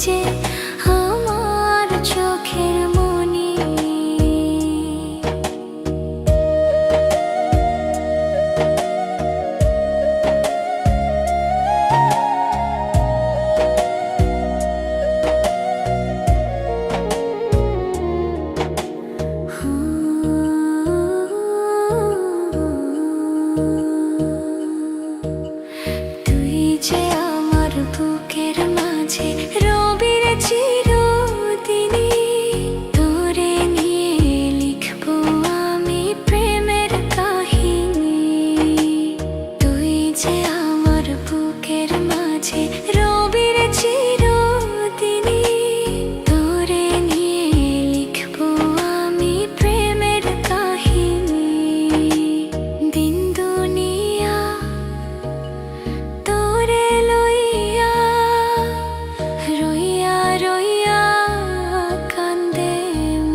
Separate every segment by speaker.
Speaker 1: যে আমার চোখের মনি। তুই যে আমার বুকের মাঝে রবির চিরদিনই, তোরে নিয়ে লিখবো আমি প্রেমের কাহিনী। তুই যে আমার বুকের মাঝে রবির চিরদিনই, তোরে নিয়ে লিখবো আমি প্রেমের কাহিনী। দিন দুনিয়া তোরে লইয়া রইয়া রইয়া কান্দে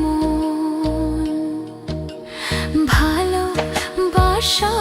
Speaker 1: মন। ভালোবাসা